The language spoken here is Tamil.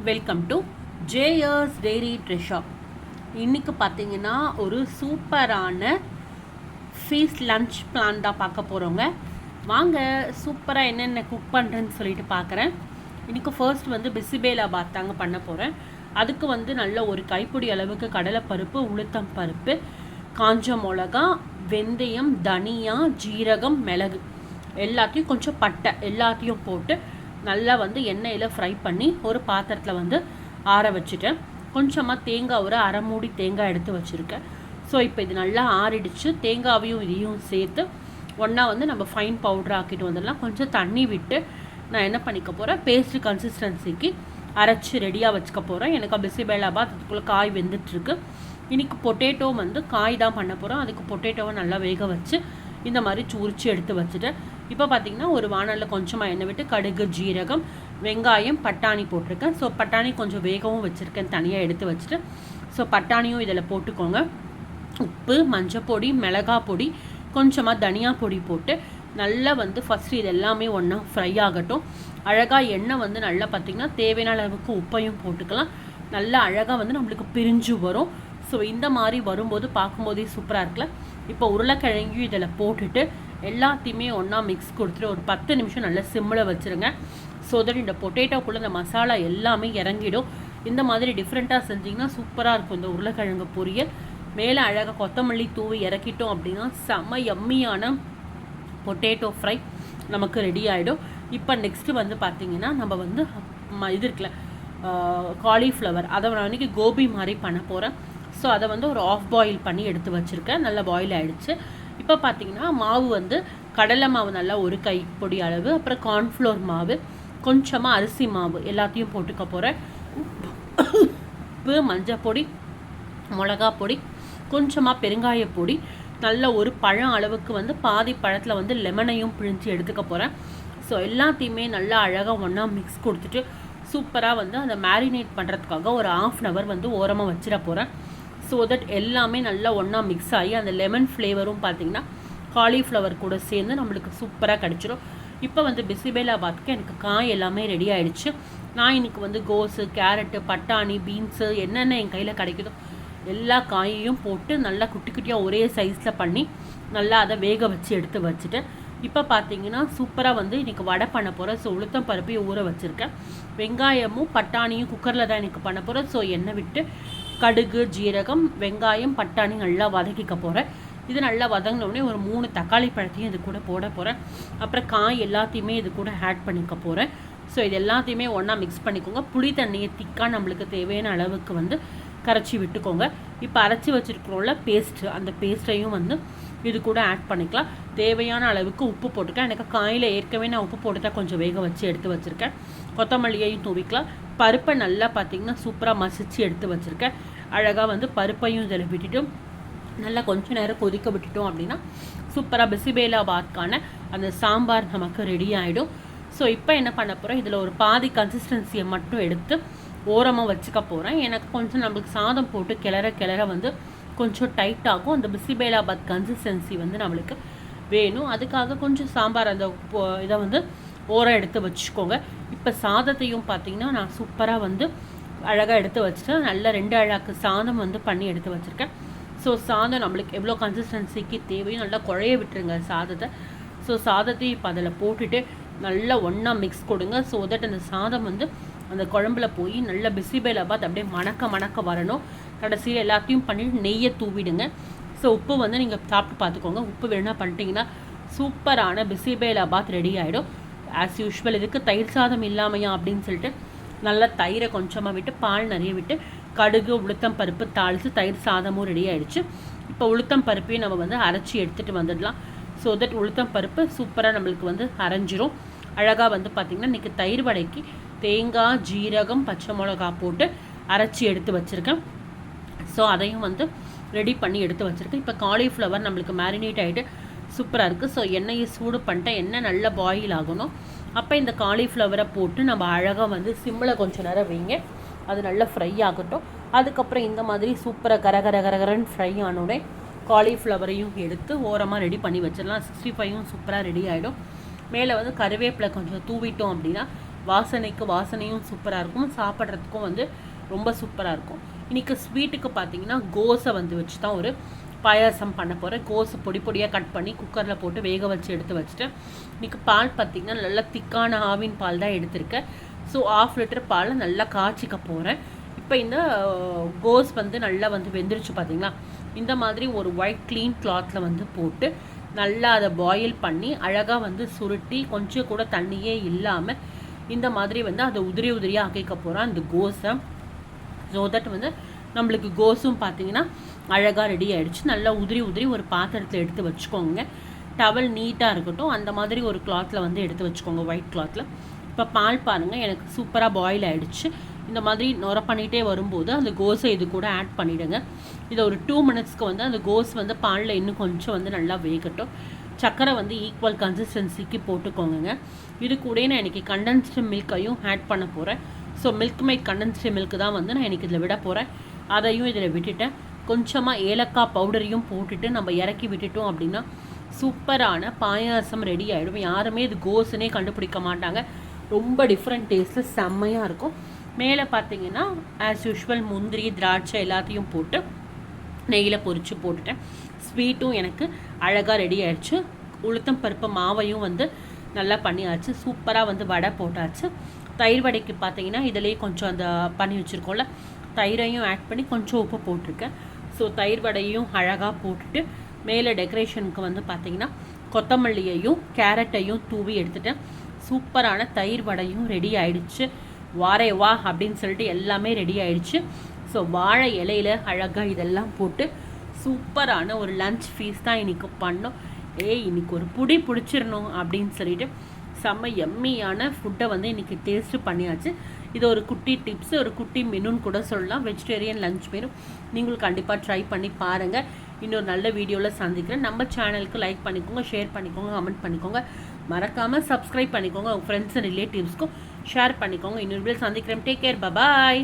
Welcome to Jayers dairy treasure. இன்றைக்கி பார்த்தீங்கன்னா ஒரு சூப்பரான ஃபீஸ்ட் லன்ச் பிளான் தான் பார்க்க போகிறோங்க. வாங்க சூப்பராக என்னென்ன குக் பண்ணுறேன்னு சொல்லிட்டு பார்க்குறேன். இன்றைக்கி ஃபர்ஸ்ட் வந்து பிசிபேலாபாத் தாங்க பண்ண போகிறேன். அதுக்கு நல்ல ஒரு கைப்பிடி அளவுக்கு கடலைப்பருப்பு, உளுத்தம் பருப்பு, காஞ்ச மிளகா, வெந்தயம், தனியா, ஜீரகம், மிளகு எல்லாத்தையும் கொஞ்சம் பட்டை எல்லாத்தையும் போட்டு நல்லா எண்ணெயில் ஃப்ரை பண்ணி ஒரு பாத்திரத்தில் ஆற வச்சுட்டேன். கொஞ்சமாக தேங்காய் ஒரு அரை மூடி தேங்காய் எடுத்து வச்சுருக்கேன். ஸோ இப்போ இது நல்லா ஆறிடுச்சு. தேங்காவையும் இதையும் சேர்த்து ஒன்றா நம்ம ஃபைன் பவுடர் ஆக்கிட்டு வந்துடலாம். கொஞ்சம் தண்ணி விட்டு நான் என்ன பண்ணிக்க போகிறேன், பேஸ்ட் கன்சிஸ்டன்சிக்கு அரைச்சி ரெடியாக வச்சுக்க போகிறேன். எனக்கு பிசிபேலாபாத் அதுக்குள்ளே காய் வெந்துட்டுருக்கு. இன்றைக்கி பொட்டேட்டோ காய் தான் பண்ண போகிறோம். அதுக்கு பொட்டேட்டோவை நல்லா வேக வச்சு இந்த மாதிரி உரித்து எடுத்து வச்சுட்டேன். இப்போ பார்த்திங்கன்னா ஒரு வானலில் கொஞ்சமாக எண்ணெய் விட்டு கடுகு, ஜீரகம், வெங்காயம், பட்டாணி போட்டிருக்கேன். ஸோ பட்டாணி கொஞ்சம் வேகவும் வச்சுருக்கேன், தனியாக எடுத்து வச்சுட்டு. ஸோ பட்டாணியும் இதில் போட்டுக்கோங்க. உப்பு, மஞ்சப்பொடி, மிளகா பொடி, கொஞ்சமாக தனியா பொடி போட்டு நல்லா ஃபஸ்ட்டு இது எல்லாமே ஒன்றா ஃப்ரை ஆகட்டும். அழகாக எண்ணெய் நல்லா பார்த்திங்கன்னா தேவையான அளவுக்கு உப்பையும் போட்டுக்கலாம். நல்லா அழகாக நம்மளுக்கு பிரிஞ்சு வரும். ஸோ இந்த மாதிரி வரும்போது பார்க்கும்போதே சூப்பராக இருக்குல்ல. இப்போ உருளைக்கிழங்கையும் இதில் போட்டுட்டு எல்லாத்தையுமே ஒன்றா மிக்ஸ் கொடுத்துட்டு ஒரு 10 நிமிஷம் நல்லா சிம்மில் வச்சுருங்க. ஸோ தட் இந்த பொட்டேட்டோக்குள்ளே இந்த மசாலா எல்லாமே இறங்கிடும். இந்த மாதிரி டிஃப்ரெண்ட்டாக செஞ்சிங்கன்னா சூப்பராக இருக்கும் இந்த உருளைக்கிழங்கு பொரியல். மேலே அழகாக கொத்தமல்லி தூவி இறக்கிட்டோம் அப்படின்னா செம்ம யம்மியான பொட்டேட்டோ ஃப்ரை நமக்கு ரெடி ஆகிடும். இப்போ நெக்ஸ்ட்டு பார்த்திங்கன்னா நம்ம இது இருக்குல்ல காலிஃப்ளவர், அதை நான் அன்றைக்கி கோபி மாதிரி பண்ண போகிறேன். ஸோ அதை ஒரு ஆஃப் பாயில் பண்ணி எடுத்து வச்சுருக்கேன். நல்லா பாயில் ஆகிடுச்சு. இப்போ பார்த்திங்கன்னா மாவு கடலை மாவு நல்லா ஒரு கைப்பொடி அளவு, அப்புறம் கார்ன்ஃப்ளோர் மாவு, கொஞ்சமாக அரிசி மாவு எல்லாத்தையும் போட்டுக்க போகிறேன். உப்பு, மஞ்சள் பொடி, மிளகா பொடி, கொஞ்சமாக பெருங்காய பொடி, நல்ல ஒரு பழம் அளவுக்கு பாதி பழத்தில் லெமனையும் பிழிஞ்சு எடுத்துக்க போகிறேன். ஸோ எல்லாத்தையுமே நல்லா அழகாக ஒன்றா மிக்ஸ் கொடுத்துட்டு சூப்பராக அதை மேரினேட் பண்ணுறதுக்காக ஒரு 1/2 hour ஓரமாக வச்சிட போகிறேன். ஸோ தட் எல்லாமே நல்லா ஒன்றா மிக்ஸ் ஆகி அந்த லெமன் ஃப்ளேவரும் பார்த்திங்கன்னா காலிஃப்ளவர் கூட சேர்ந்து நம்மளுக்கு சூப்பராக கிடச்சிரும். இப்போ பிசிபேலாபாத்துக்கு எனக்கு காய் எல்லாமே ரெடி ஆகிடுச்சு. நான் இன்றைக்கி கோஸு, கேரட்டு, பட்டாணி, பீன்ஸு என்னென்ன என் கையில் கிடைக்குதோ எல்லா காயையும் போட்டு நல்லா குட்டி குட்டியாக ஒரே சைஸில் பண்ணி நல்லா அதை வேக வச்சு எடுத்து வச்சுட்டேன். இப்போ பார்த்தீங்கன்னா சூப்பராக இன்றைக்கி வடை பண்ண போகிறேன். ஸோ உளுத்தம் பருப்பையும் ஊற வச்சுருக்கேன். வெங்காயமும் பட்டாணியும் குக்கரில் தான் எனக்கு பண்ண போகிறேன். ஸோ எண்ணெய் விட்டு கடுகு, ஜீரகம், வெங்காயம், பட்டாணி நல்லா வதக்கிக்க போகிறேன். இது நல்லா வதங்கினோடனே ஒரு 3 தக்காளி பழத்தையும் இது கூட போட போகிறேன். அப்புறம் காய் எல்லாத்தையுமே இது கூட ஆட் பண்ணிக்க போகிறேன். ஸோ இது எல்லாத்தையுமே ஒன்றா மிக்ஸ் பண்ணிக்கோங்க. புளி தண்ணியை திக்காக நம்மளுக்கு தேவையான அளவுக்கு கரைச்சி விட்டுக்கோங்க. இப்போ அரைச்சி வச்சுருக்கிறோம்ல பேஸ்ட்டு, அந்த பேஸ்ட்டையும் இது கூட ஆட் பண்ணிக்கலாம். தேவையான அளவுக்கு உப்பு போட்டுக்கலாம். எனக்கு காயில் ஏற்கனவே நான் உப்பு போட்டு தான் கொஞ்சம் வேக வச்சு எடுத்து வச்சுருக்கேன். கொத்தமல்லியையும் தூவிக்கலாம். பருப்பை நல்லா பார்த்திங்கன்னா சூப்பராக மசிச்சு எடுத்து வச்சுருக்கேன். அழகாக பருப்பையும் இதில் விட்டுட்டு நல்லா கொஞ்சம் நேரம் கொதிக்க விட்டுட்டோம் அப்படின்னா சூப்பராக பிசிபேலாபாத்கான அந்த சாம்பார் நமக்கு ரெடி ஆகிடும். ஸோ இப்போ என்ன பண்ண போகிறேன், இதில் ஒரு பாதி கன்சிஸ்டன்சியை மட்டும் எடுத்து ஓரமாக வச்சுக்க போகிறேன். எனக்கு கொஞ்சம் நம்மளுக்கு சாதம் போட்டு கிளற கொஞ்சம் டைட் ஆகும். அந்த பிசிபேலாபாத் கன்சிஸ்டன்சி நம்மளுக்கு வேணும். அதுக்காக கொஞ்சம் சாம்பார் அந்த இதை ஓரம் எடுத்து வச்சுக்கோங்க. இப்போ சாதத்தையும் பார்த்திங்கன்னா நான் சூப்பராக அழகாக எடுத்து வச்சுட்டேன். நல்லா 2 அழகாக்கு சாதம் பண்ணி எடுத்து வச்சுருக்கேன். ஸோ சாதம் நம்மளுக்கு எவ்வளோ கன்சிஸ்டன்சிக்கு தேவையும் நல்லா குழைய விட்டுருங்க சாதத்தை. ஸோ சாதத்தையும் இப்போ அதில் போட்டுட்டு நல்லா ஒன்றா மிக்ஸ் கொடுங்க. ஸோ தட் அந்த சாதம் அந்த குழம்புல போய் நல்லா பிசிபேலாபாத் அப்படியே மணக்க வரணும். கடைசியில் எல்லாத்தையும் பண்ணிவிட்டு நெய்யை தூவிடுங்க. ஸோ உப்பு நீங்கள் சாப்பிட்டு பார்த்துக்கோங்க. உப்பு வேணா பண்ணிட்டீங்கன்னா சூப்பரான பிசிபேலாபாத் ரெடி ஆகிடும். ஆஸ் யூஷுவல் இதுக்கு தயிர் சாதம் இல்லாமையா அப்படின்னு சொல்லிட்டு நல்லா தயிரை கொஞ்சமாக விட்டு பால் நிறைய விட்டு கடுகு, உளுத்தம் பருப்பு தாளித்து தயிர் சாதமும் ரெடி ஆகிடுச்சு. இப்போ உளுத்தம் பருப்பையும் நம்ம அரைச்சி எடுத்துகிட்டு வந்துடலாம். ஸோ தட் உளுத்தம் பருப்பு சூப்பராக நம்மளுக்கு அரைஞ்சிரும். அழகாக பார்த்திங்கன்னா இன்றைக்கி தயிர் வடைக்கு தேங்காய், ஜீரகம், பச்சை மிளகா போட்டு அரைச்சி எடுத்து வச்சுருக்கேன். ஸோ அதையும் ரெடி பண்ணி எடுத்து வச்சுருக்கேன். இப்போ காலிஃப்ளவர் நம்மளுக்கு மேரினேட் ஆகிட்டு சூப்பராக இருக்குது. ஸோ எண்ணெயை சூடு பண்ணிட்டேன். எண்ணெய் நல்லா பாயில் ஆகணும். அப்போ இந்த காலிஃப்ளவரை போட்டு நம்ம அழகாக சிம்மில் கொஞ்சம் நேரம் வைங்க. அது நல்லா ஃப்ரை ஆகட்டும். அதுக்கப்புறம் இந்த மாதிரி சூப்பராக கரகரன்னு ஃப்ரை ஆனோடனே காலிஃப்ளவரையும் எடுத்து ஓரமாக ரெடி பண்ணி வச்சிடலாம். 65ம் சூப்பராக ரெடி ஆகிடும். மேலே கருவேப்பிலை கொஞ்சம் தூவிட்டோம் அப்படின்னா வாசனையும் சூப்பராக இருக்கும், சாப்பிட்றதுக்கும் வந்து ரொம்ப சூப்பராக இருக்கும். இன்றைக்கி ஸ்வீட்டுக்கு பார்த்தீங்கன்னா கோஸை வந்து வச்சு தான் ஒரு பாயாசம் பண்ண போகிறேன். கோஸை பொடி பொடியாக கட் பண்ணி குக்கரில் போட்டு வேக வச்சு எடுத்து வச்சுட்டேன். இன்றைக்கி பால் பார்த்திங்கன்னா நல்லா திக்கான ஆவின் பால் தான் எடுத்திருக்கேன். ஸோ 1/2 லிட்டர் பாலை நல்லா காய்ச்சிக்க போகிறேன். இப்போ இந்த கோஸ் வந்து நல்லா வந்து வெந்துருச்சு பார்த்தீங்களா. இந்த மாதிரி ஒரு ஒயிட் க்ளீன் கிளாத்தில் வந்து போட்டு நல்லா அதை பாயில் பண்ணி அழகாக வந்து சுருட்டி கொஞ்சம் கூட தண்ணியே இல்லாமல் இந்த மாதிரி வந்து அதை உதிரியாக ஆக்கிக்க போகிறேன் அந்த கோஸை. ஸோ தட் வந்து நம்மளுக்கு கோஸும் பார்த்தீங்கன்னா அழகாக ரெடி ஆகிடுச்சு. நல்லா உதிரி ஒரு பாத்திரத்தில் எடுத்து வச்சுக்கோங்க. டவல் நீட்டாக இருக்கட்டும், அந்த மாதிரி ஒரு கிளாத்தில் வந்து எடுத்து வச்சுக்கோங்க, ஒயிட் கிளாத்தில். இப்போ பால் பாருங்கள் எனக்கு சூப்பராக பாயில் ஆகிடுச்சு. இந்த மாதிரி நுர பண்ணிகிட்டே வரும்போது அந்த கோஸை இது கூட ஆட் பண்ணிவிடுங்க. இதை ஒரு 2 மினிட்ஸ்க்கு வந்து அந்த கோஸ் வந்து பாலில் இன்னும் கொஞ்சம் வந்து நல்லா வேகட்டும். சர்க்கரை வந்து ஈக்குவல் கன்சிஸ்டன்சிக்கு போட்டுக்கோங்க. இது கூட நான் இன்றைக்கி கண்டென்ஸ்டு மில்கையும் ஆட் பண்ண போகிறேன். So milk mat condensed milk தான் வந்து நான் இன்றைக்கி இதில் விட போகிறேன். அதையும் இதில் விட்டுட்டேன். கொஞ்சமாக ஏலக்காய் பவுடரையும் போட்டுட்டு நம்ம இறக்கி விட்டுட்டோம் அப்படின்னா சூப்பரான பாயாசம் ரெடி ஆகிடும். யாருமே இது கோஸுனே கண்டுபிடிக்க மாட்டாங்க. ரொம்ப டிஃப்ரெண்ட் டேஸ்ட்டில் செம்மையாக இருக்கும். மேலே பார்த்தீங்கன்னா ஆஸ் யூஷுவல் முந்திரி திராட்சை எல்லாத்தையும் போட்டு நெய்யில் பொரித்து போட்டுட்டேன். ஸ்வீட்டும் எனக்கு அழகாக ரெடி ஆகிடுச்சு. உளுத்தம் பருப்பு மாவையும் வந்து நல்லா பண்ணியாச்சு. சூப்பராக வந்து வடை போட்டாச்சு. தயிர் வடைக்கு பார்த்தீங்கன்னா இதிலேயே கொஞ்சம் அந்த பண்ணி வச்சுருக்கோம்ல, தயிரையும் ஆட் பண்ணி கொஞ்சம் உப்பு போட்டிருக்கேன். ஸோ தயிர் வடையும் அழகாக போட்டுட்டு மேலே டெக்கரேஷனுக்கு வந்து பார்த்திங்கன்னா கொத்தமல்லியையும் கேரட்டையும் தூவி எடுத்துட்டேன். சூப்பரான தயிர் வடையும் ரெடி ஆகிடுச்சு. வாரே வா அப்படின்னு சொல்லிட்டு எல்லாமே ரெடி ஆகிடுச்சு. ஸோ வாழை இலையில் அழகாக இதெல்லாம் போட்டு சூப்பரான ஒரு லன்ச் ஃபீஸ் தான் இன்றைக்கி பண்ணோம். இன்றைக்கி ஒரு பிடிச்சிடணும் அப்படின்னு சொல்லிட்டு செம்ம எம்மியான ஃபுட்டை வந்து இன்றைக்கி டேஸ்ட்டு பண்ணியாச்சு. இது ஒரு குட்டி டிப்ஸ், ஒரு குட்டி மெனுன்னு கூட சொல்லலாம். வெஜிடேரியன் லன்ச் மெனு நீங்களும் கண்டிப்பாக ட்ரை பண்ணி பாருங்கள். இன்னொரு நல்ல வீடியோவில் சந்திக்கிறேன். நம்ம சேனலுக்கு லைக் பண்ணிக்கோங்க, ஷேர் பண்ணிக்கோங்க, கமெண்ட் பண்ணிக்கோங்க. மறக்காமல் சப்ஸ்கிரைப் பண்ணிக்கோங்க. உங்கள் ஃப்ரெண்ட்ஸ் அண்ட் ரிலேட்டிவ்ஸ்க்கும் ஷேர் பண்ணிக்கோங்க. இன்னொரு வீடியோ சந்திக்கிறேன். டேக் கேர், பாய்.